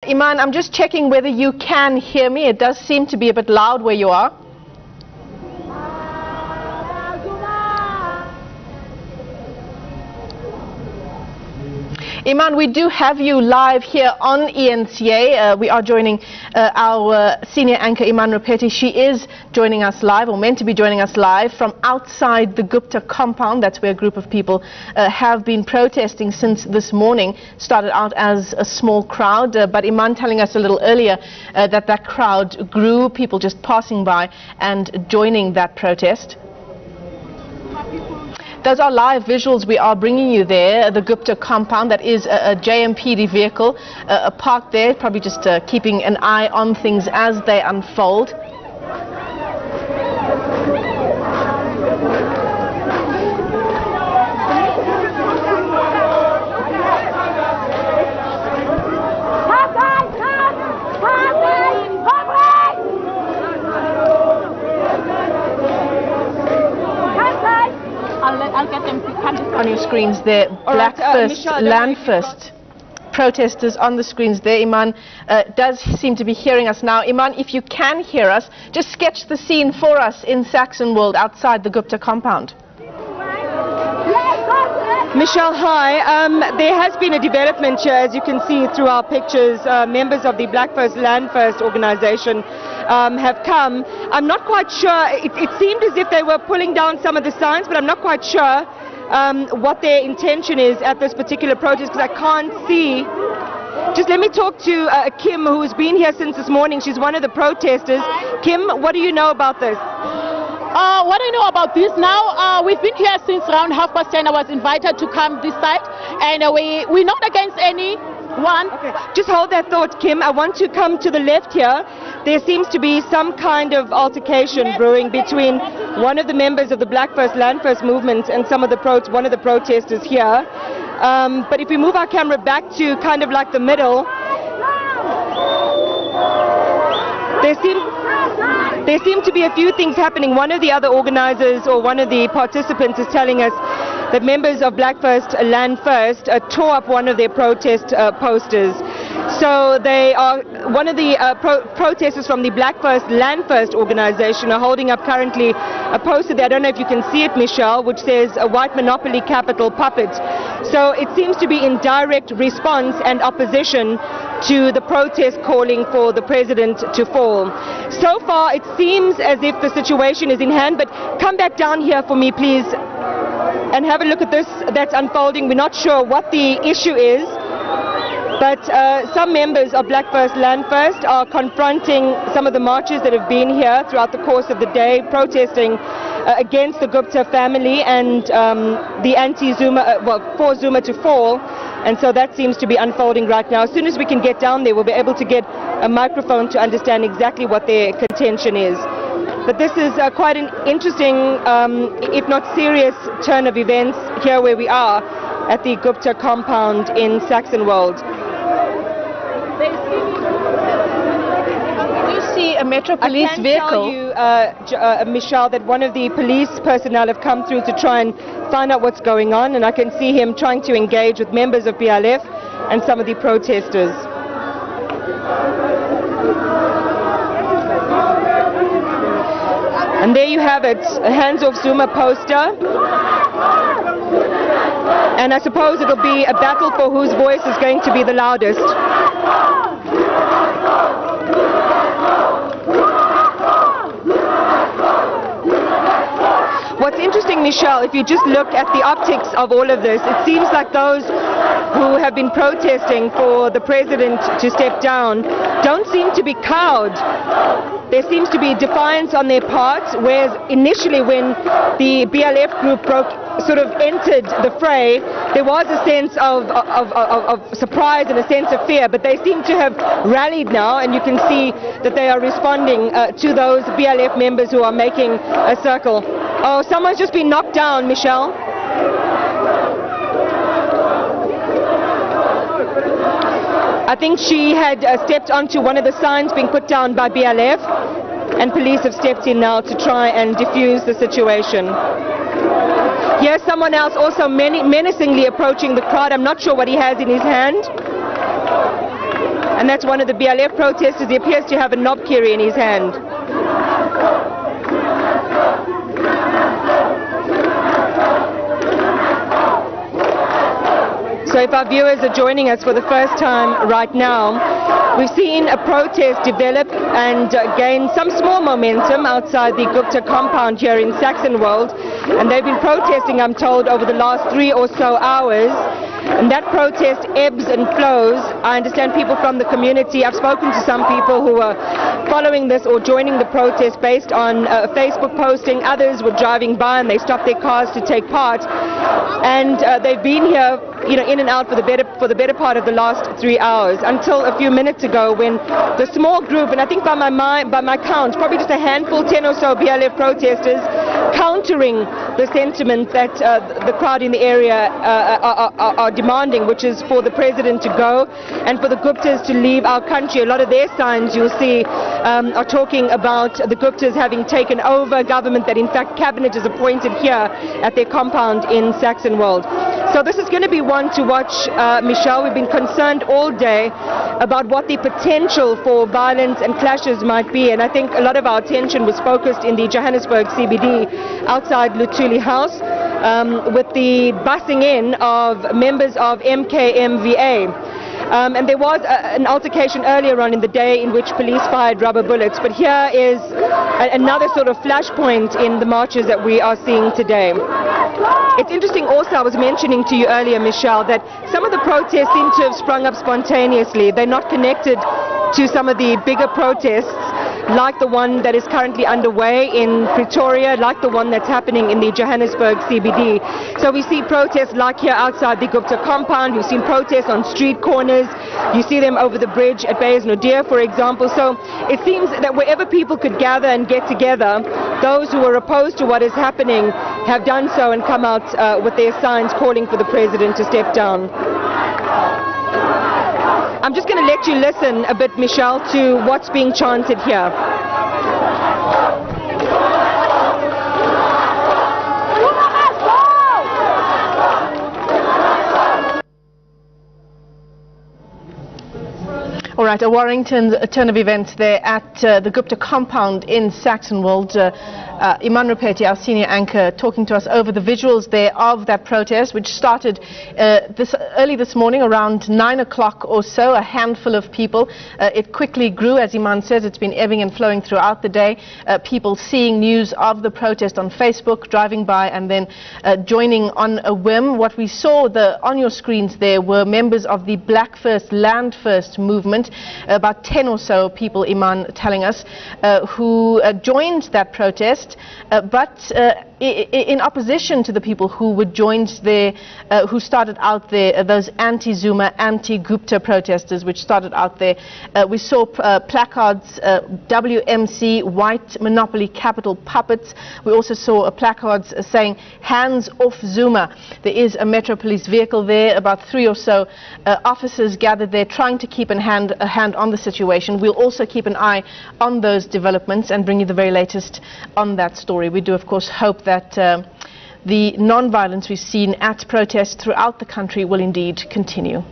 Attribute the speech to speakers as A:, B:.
A: Iman, I'm just checking whether you can hear me. It does seem to be a bit loud where you are. Iman, we do have you live here on eNCA. We are joining our senior anchor, Iman Rappetti. She is joining us live, or meant to be joining us live, from outside the Gupta compound. That's where a group of people have been protesting since this morning. Started out as a small crowd, but Iman telling us a little earlier that crowd grew, people just passing by and joining that protest. Those are live visuals we are bringing you there, the Gupta compound. That is a JMPD vehicle parked there, probably just keeping an eye on things as they unfold.
B: I'll get them to come
A: on your screens there. Black First, Land First. Protesters on the screens there. Iman does seem to be hearing us now. Iman, if you can hear us, just sketch the scene for us in Saxonwold outside the Gupta compound.
C: Michelle, hi. There has been a development here, as you can see through our pictures. Members of the Black First, Land First organization have come. I'm not quite sure. It seemed as if they were pulling down some of the signs, but I'm not quite sure what their intention is at this particular protest, because I can't see. Just let me talk to Kim, who's been here since this morning. She's one of the protesters. Kim, what do you know about this?
B: What I know about this now, we've been here since around 10:30. I was invited to come this side, and we're not against anyone.
C: Okay, just hold that thought, Kim. I want to come to the left here. There seems to be some kind of altercation brewing between one of the members of the Black First, Land First movement and one of the protesters here. But if we move our camera back to kind of like the middle, there seem to be a few things happening. One of the other organizers, or one of the participants, is telling us that members of Black First, Land First tore up one of their protest posters. So they are, one of the protesters from the Black First, Land First organization are holding up currently a poster there. I don't know if you can see it, Michelle, which says a white monopoly capital puppet. So it seems to be in direct response and opposition to the protest calling for the president to fall. So far it seems as if the situation is in hand, but come back down here for me, please, and have a look at this that's unfolding. We're not sure what the issue is, but some members of Black First, Land First are confronting some of the marches that have been here throughout the course of the day, protesting against the Gupta family and the anti-Zuma, for Zuma to fall. And so that seems to be unfolding right now. As soon as we can get down there, we'll be able to get a microphone to understand exactly what their contention is. But this is quite an interesting, if not serious, turn of events here where we are at the Gupta compound in Saxonwold.
A: A Metro Police vehicle.
C: I can tell you, Michelle, that one of the police personnel have come through to try and find out what's going on, and I can see him trying to engage with members of BLF and some of the protesters. And there you have it, a Hands Off Zuma poster. And I suppose it'll be a battle for whose voice is going to be the loudest. What's interesting, Michelle, if you just look at the optics of all of this, it seems like those who have been protesting for the president to step down don't seem to be cowed. There seems to be defiance on their part, whereas initially when the BLF group sort of entered the fray, there was a sense of surprise and a sense of fear, but they seem to have rallied now, and you can see that they are responding to those BLF members who are making a circle. Oh, someone's just been knocked down, Michelle. I think she had stepped onto one of the signs being put down by BLF, and police have stepped in now to try and defuse the situation. Here's someone else also menacingly approaching the crowd. I'm not sure what he has in his hand. and that's one of the BLF protesters. He appears to have a knobkerrie in his hand. So if our viewers are joining us for the first time right now, we've seen a protest develop and gain some small momentum outside the Gupta compound here in Saxonwold, and they've been protesting, I'm told, over the last 3 or so hours. And that protest ebbs and flows. I understand people from the community, I've spoken to some people who are following this or joining the protest based on Facebook posting. Others were driving by and they stopped their cars to take part. And they've been here, in and out for the better part of the last 3 hours, until a few minutes ago when the small group, and I think by my count, probably just a handful, 10 or so BLF protesters, countering the sentiment that the crowd in the area are demanding, which is for the president to go and for the Guptas to leave our country. A lot of their signs, you'll see, are talking about the Guptas having taken over government, that in fact cabinet is appointed here at their compound in Saxonwold. So this is going to be one to watch, Michelle. We've been concerned all day about what the potential for violence and clashes might be, and I think a lot of our attention was focused in the Johannesburg CBD outside Luthuli House with the bussing in of members of MKMVA. And there was an altercation earlier on in the day in which police fired rubber bullets, but here is another sort of flashpoint in the marches that we are seeing today. It's interesting also, I was mentioning to you earlier, Michelle, that some of the protests seem to have sprung up spontaneously. They're not connected to some of the bigger protests, like the one that is currently underway in Pretoria, like the one that's happening in the Johannesburg CBD. So we see protests like here outside the Gupta compound. We've seen protests on street corners. You see them over the bridge at Beyers-Naudé, for example. So it seems that wherever people could gather and get together, those who are opposed to what is happening have done so and come out with their signs calling for the president to step down. I'm just going to let you listen a bit, Michelle, to what's being chanted here.
A: All right, a Warrington turn of events there at the Gupta compound in Saxonwold. Iman Rappetti, our senior anchor, talking to us over the visuals there of that protest, which started early this morning around 9 o'clock or so, a handful of people. It quickly grew, as Iman says. It's been ebbing and flowing throughout the day. People seeing news of the protest on Facebook, driving by and then joining on a whim. What we saw on your screens there were members of the Black First, Land First movement, about 10 or so people, Iman telling us, who joined that protest. But in opposition to the people who were joined there, who started out there, those anti-Zuma, anti-Gupta protesters which started out there, we saw placards, WMC, White Monopoly Capital Puppets. We also saw placards saying, hands off Zuma. There is a Metro Police vehicle there, about 3 or so officers gathered there trying to keep a hand on the situation. We'll also keep an eye on those developments and bring you the very latest on that story. We do, of course, hope that the non-violence we've seen at protests throughout the country will indeed continue.